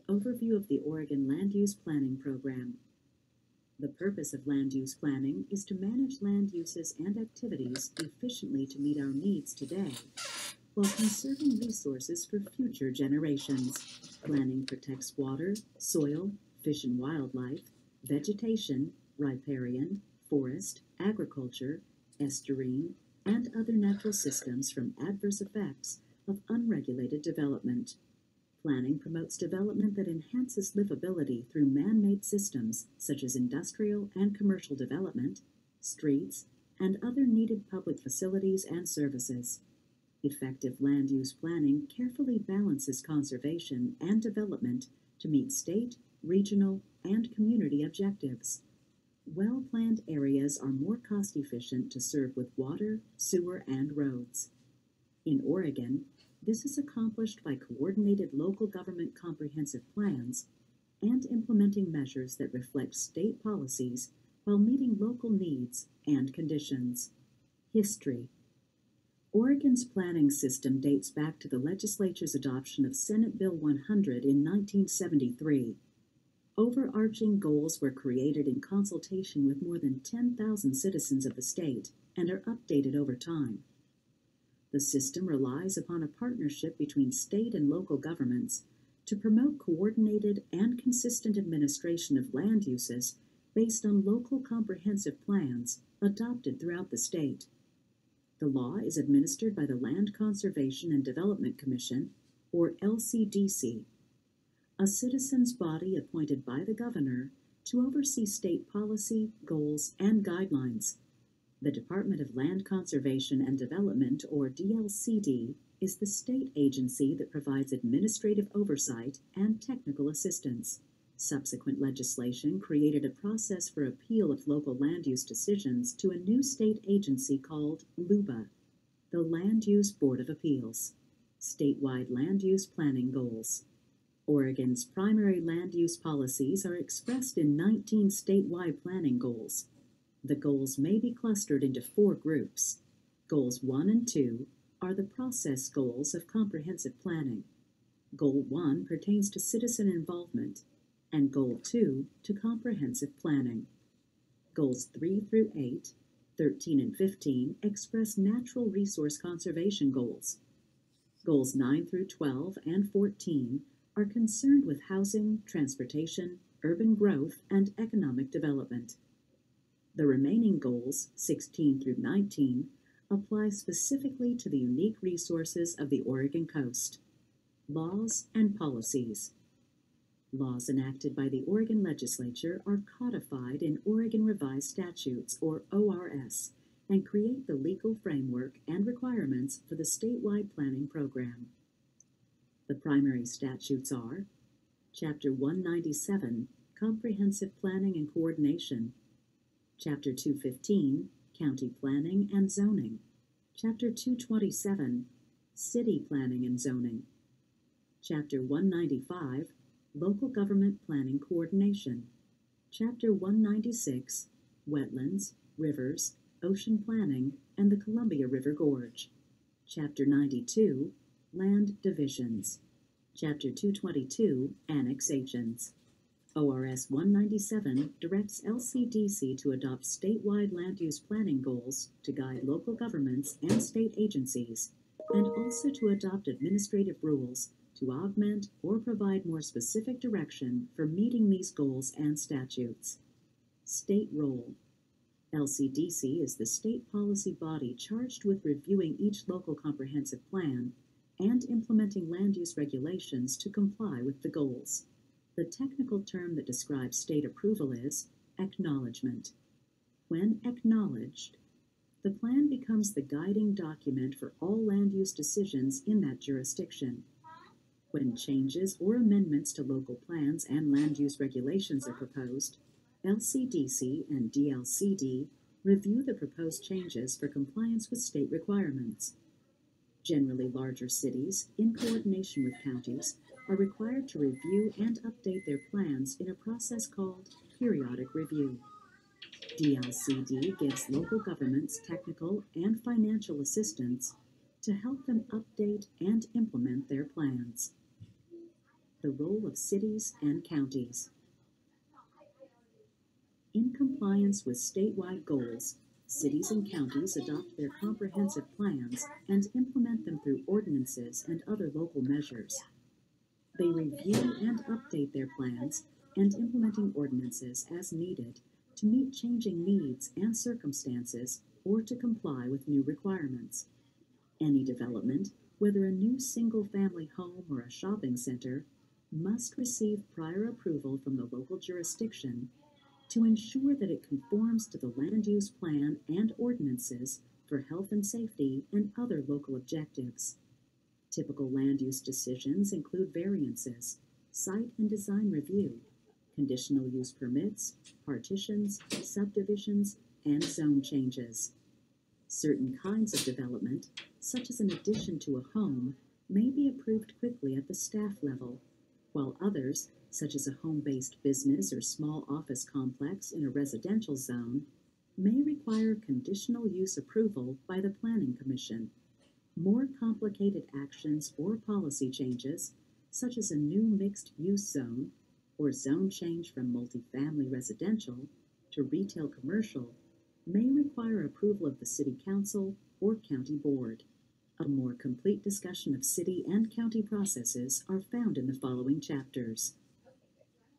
Overview of the Oregon Land Use Planning Program. The purpose of land use planning is to manage land uses and activities efficiently to meet our needs today, while conserving resources for future generations. Planning protects water, soil, fish and wildlife, vegetation, riparian, forest, agriculture, estuarine, and other natural systems from adverse effects of unregulated development. Planning promotes development that enhances livability through man-made systems such as industrial and commercial development, streets, and other needed public facilities and services. Effective land use planning carefully balances conservation and development to meet state, regional, and community objectives. Well-planned areas are more cost-efficient to serve with water, sewer, and roads. In Oregon, this is accomplished by coordinated local government comprehensive plans and implementing measures that reflect state policies while meeting local needs and conditions. History. Oregon's planning system dates back to the legislature's adoption of Senate Bill 100 in 1973. Overarching goals were created in consultation with more than 10,000 citizens of the state and are updated over time. The system relies upon a partnership between state and local governments to promote coordinated and consistent administration of land uses based on local comprehensive plans adopted throughout the state. The law is administered by the Land Conservation and Development Commission, or LCDC, a citizens' body appointed by the governor to oversee state policy, goals, and guidelines. The Department of Land Conservation and Development, or DLCD, is the state agency that provides administrative oversight and technical assistance. Subsequent legislation created a process for appeal of local land use decisions to a new state agency called LUBA, the Land Use Board of Appeals. Statewide land use planning goals. Oregon's primary land use policies are expressed in 19 statewide planning goals. The goals may be clustered into 4 groups. Goals 1 and 2 are the process goals of comprehensive planning. Goal 1 pertains to citizen involvement, and Goal 2 to comprehensive planning. Goals 3 through 8, 13 and 15 express natural resource conservation goals. Goals 9 through 12 and 14 are concerned with housing, transportation, urban growth, and economic development. The remaining goals, 16 through 19, apply specifically to the unique resources of the Oregon coast. Laws and policies. Laws enacted by the Oregon legislature are codified in Oregon Revised Statutes, or ORS, and create the legal framework and requirements for the statewide planning program. The primary statutes are Chapter 197, Comprehensive Planning and Coordination, Chapter 215, County Planning and Zoning, Chapter 227, City Planning and Zoning, Chapter 195, Local Government Planning Coordination, Chapter 196, Wetlands, Rivers, Ocean Planning, and the Columbia River Gorge, Chapter 92, Land Divisions, Chapter 222, Annexations. ORS 197 directs LCDC to adopt statewide land use planning goals to guide local governments and state agencies, and also to adopt administrative rules to augment or provide more specific direction for meeting these goals and statutes. State role. LCDC is the state policy body charged with reviewing each local comprehensive plan and implementing land use regulations to comply with the goals. The technical term that describes state approval is acknowledgement. When acknowledged, the plan becomes the guiding document for all land use decisions in that jurisdiction. When changes or amendments to local plans and land use regulations are proposed, LCDC and DLCD review the proposed changes for compliance with state requirements. Generally, larger cities, in coordination with counties, are required to review and update their plans in a process called periodic review. DLCD gives local governments technical and financial assistance to help them update and implement their plans. The role of cities and counties. In compliance with statewide goals, cities and counties adopt their comprehensive plans and implement them through ordinances and other local measures. They review and update their plans and implementing ordinances as needed to meet changing needs and circumstances or to comply with new requirements. Any development, whether a new single-family home or a shopping center, must receive prior approval from the local jurisdiction to ensure that it conforms to the land use plan and ordinances for health and safety and other local objectives. Typical land use decisions include variances, site and design review, conditional use permits, partitions, subdivisions, and zone changes. Certain kinds of development, such as an addition to a home, may be approved quickly at the staff level, while others, such as a home-based business or small office complex in a residential zone, may require conditional use approval by the Planning Commission. More complicated actions or policy changes, such as a new mixed-use zone or zone change from multifamily residential to retail commercial, may require approval of the City Council or County Board. A more complete discussion of city and county processes are found in the following chapters.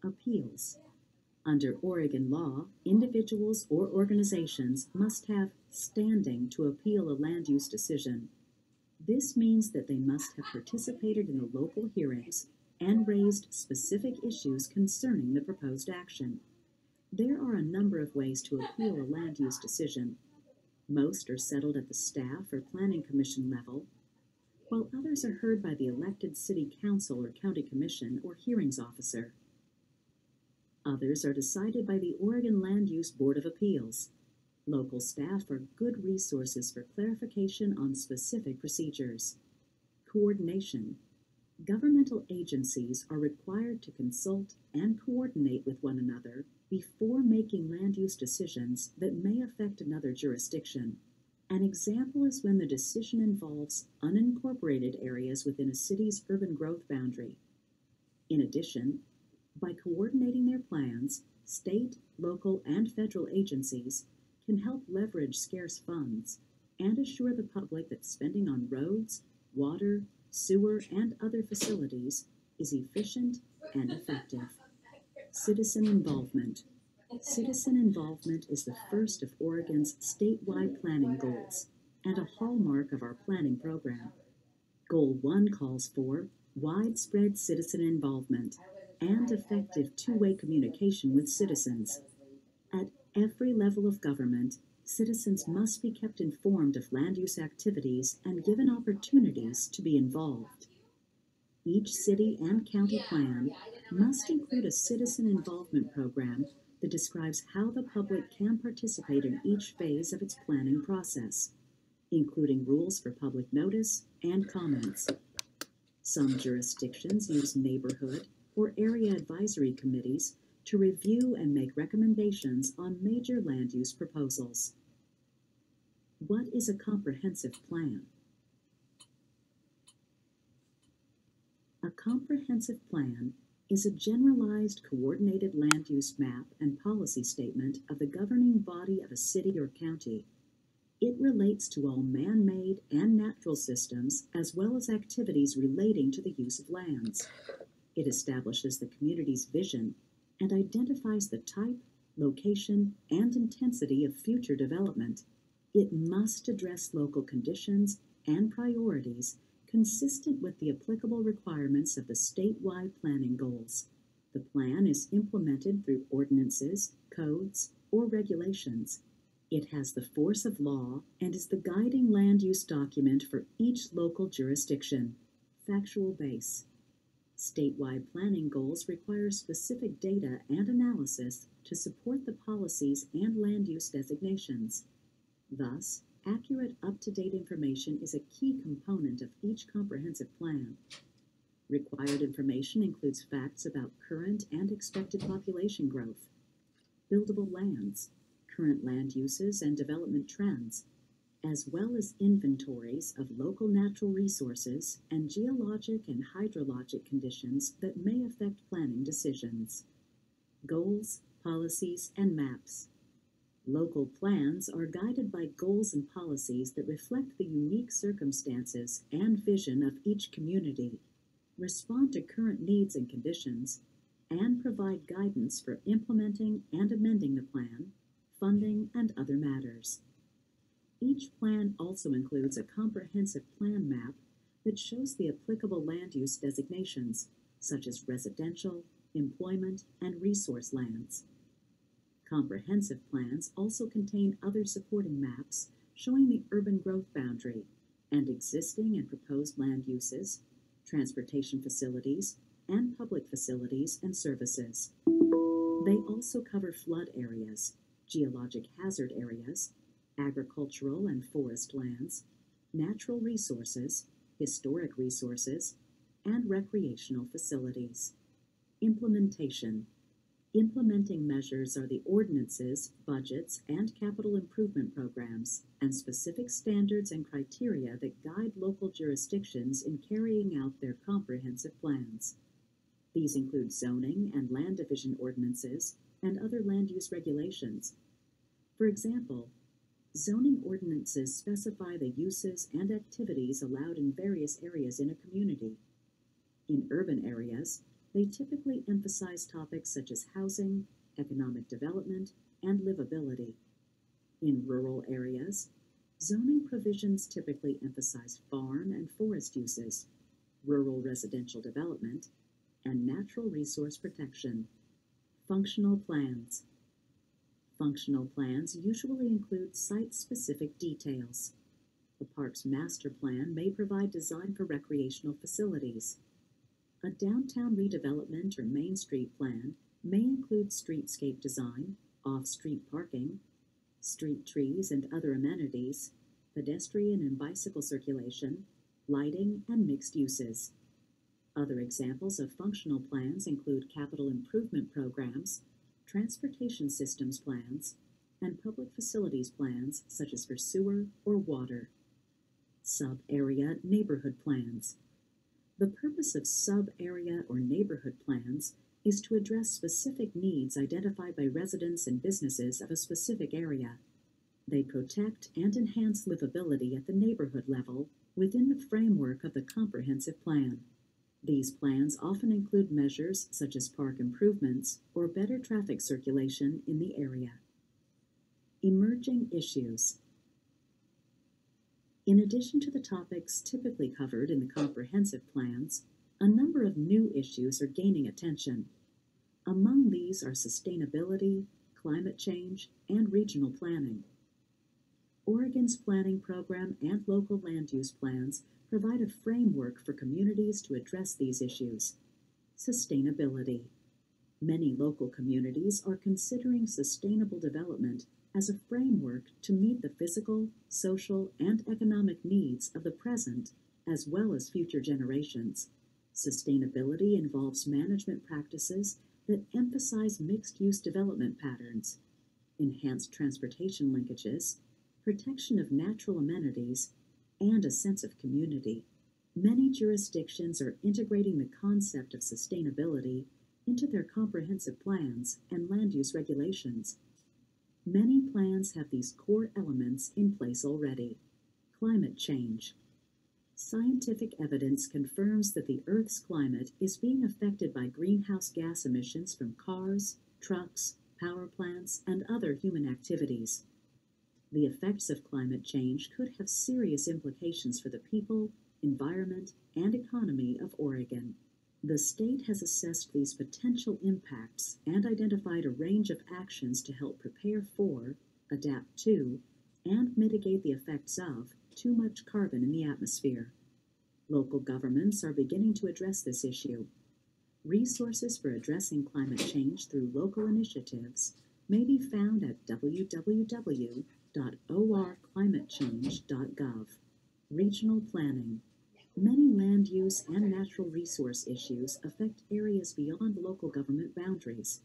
Appeals. Under Oregon law, individuals or organizations must have standing to appeal a land use decision. This means that they must have participated in the local hearings and raised specific issues concerning the proposed action. There are a number of ways to appeal a land use decision. Most are settled at the staff or planning commission level, while others are heard by the elected city council or county commission or hearings officer. Others are decided by the Oregon Land Use Board of Appeals. Local staff are good resources for clarification on specific procedures. Coordination. Governmental agencies are required to consult and coordinate with one another before making land use decisions that may affect another jurisdiction. An example is when the decision involves unincorporated areas within a city's urban growth boundary. In addition, by coordinating their plans, state, local, and federal agencies can help leverage scarce funds and assure the public that spending on roads, water, sewer, and other facilities is efficient and effective. Citizen involvement. Citizen involvement is the first of Oregon's statewide planning goals and a hallmark of our planning program. Goal 1 calls for widespread citizen involvement and effective two-way communication with citizens. At every level of government, citizens must be kept informed of land use activities and given opportunities to be involved. Each city and county plan must include a citizen involvement program that describes how the public can participate in each phase of its planning process, including rules for public notice and comments. Some jurisdictions use neighborhood or area advisory committees to review and make recommendations on major land use proposals. What is a comprehensive plan? A comprehensive plan is a generalized coordinated land use map and policy statement of the governing body of a city or county. It relates to all man-made and natural systems as well as activities relating to the use of lands. It establishes the community's vision and identifies the type, location, and intensity of future development. It must address local conditions and priorities consistent with the applicable requirements of the statewide planning goals. The plan is implemented through ordinances, codes, or regulations. It has the force of law and is the guiding land use document for each local jurisdiction. Factual Base. Statewide planning goals require specific data and analysis to support the policies and land use designations. Thus, accurate, up-to-date information is a key component of each comprehensive plan. Required information includes facts about current and expected population growth, buildable lands, current land uses and development trends, as well as inventories of local natural resources and geologic and hydrologic conditions that may affect planning decisions. Goals, policies, and maps. Local plans are guided by goals and policies that reflect the unique circumstances and vision of each community, respond to current needs and conditions, and provide guidance for implementing and amending the plan, funding, and other matters. Each plan also includes a comprehensive plan map that shows the applicable land use designations, such as residential, employment, and resource lands. Comprehensive plans also contain other supporting maps showing the urban growth boundary and existing and proposed land uses, transportation facilities, and public facilities and services. They also cover flood areas, geologic hazard areas, agricultural and forest lands, natural resources, historic resources, and recreational facilities. Implementation. Implementing measures are the ordinances, budgets, and capital improvement programs, and specific standards and criteria that guide local jurisdictions in carrying out their comprehensive plans. These include zoning and land division ordinances and other land use regulations. For example, zoning ordinances specify the uses and activities allowed in various areas in a community. In urban areas, they typically emphasize topics such as housing, economic development, and livability. In rural areas, zoning provisions typically emphasize farm and forest uses, rural residential development, and natural resource protection. Functional plans. Functional plans usually include site-specific details. The park's master plan may provide design for recreational facilities. A downtown redevelopment or Main Street plan may include streetscape design, off-street parking, street trees and other amenities, pedestrian and bicycle circulation, lighting, and mixed uses. Other examples of functional plans include capital improvement programs, transportation systems plans, and public facilities plans such as for sewer or water. Sub-area neighborhood plans. The purpose of sub-area or neighborhood plans is to address specific needs identified by residents and businesses of a specific area. They protect and enhance livability at the neighborhood level within the framework of the comprehensive plan. These plans often include measures such as park improvements or better traffic circulation in the area. Emerging issues. In addition to the topics typically covered in the comprehensive plans, a number of new issues are gaining attention. Among these are sustainability, climate change, and regional planning. Oregon's planning program and local land use plans provide a framework for communities to address these issues. Sustainability. Many local communities are considering sustainable development as a framework to meet the physical, social, and economic needs of the present as well as future generations. Sustainability involves management practices that emphasize mixed-use development patterns, enhanced transportation linkages, protection of natural amenities, and a sense of community. Many jurisdictions are integrating the concept of sustainability into their comprehensive plans and land use regulations. Many plans have these core elements in place already. Climate change. Scientific evidence confirms that the Earth's climate is being affected by greenhouse gas emissions from cars, trucks, power plants, and other human activities. The effects of climate change could have serious implications for the people, environment, and economy of Oregon. The state has assessed these potential impacts and identified a range of actions to help prepare for, adapt to, and mitigate the effects of too much carbon in the atmosphere. Local governments are beginning to address this issue. Resources for addressing climate change through local initiatives may be found at www.orclimatechange.gov. Regional planning. Many land use and natural resource issues affect areas beyond local government boundaries.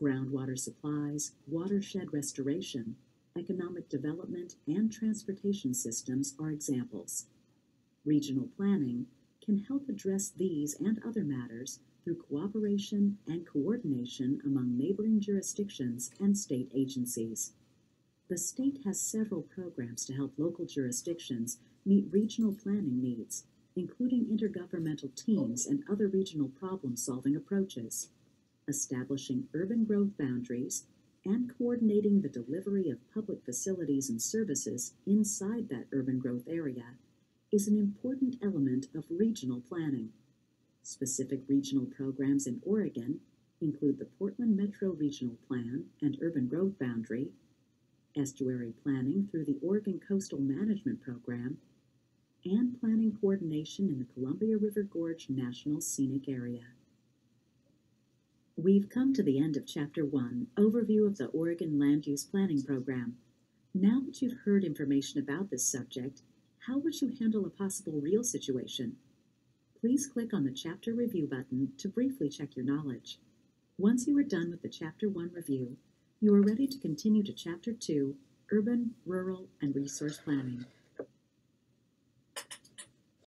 Groundwater supplies, watershed restoration, economic development, and transportation systems are examples. Regional planning can help address these and other matters through cooperation and coordination among neighboring jurisdictions and state agencies. The state has several programs to help local jurisdictions meet regional planning needs, including intergovernmental teams and other regional problem-solving approaches, establishing urban growth boundaries, and coordinating the delivery of public facilities and services inside that urban growth area is an important element of regional planning. Specific regional programs in Oregon include the Portland Metro Regional Plan and Urban Growth Boundary, estuary planning through the Oregon Coastal Management Program, and planning coordination in the Columbia River Gorge National Scenic Area. We've come to the end of Chapter 1, Overview of the Oregon Land Use Planning Program. Now that you've heard information about this subject, how would you handle a possible real situation? Please click on the Chapter Review button to briefly check your knowledge. Once you are done with the Chapter 1 review, you are ready to continue to Chapter 2, Urban, Rural, and Resource Planning.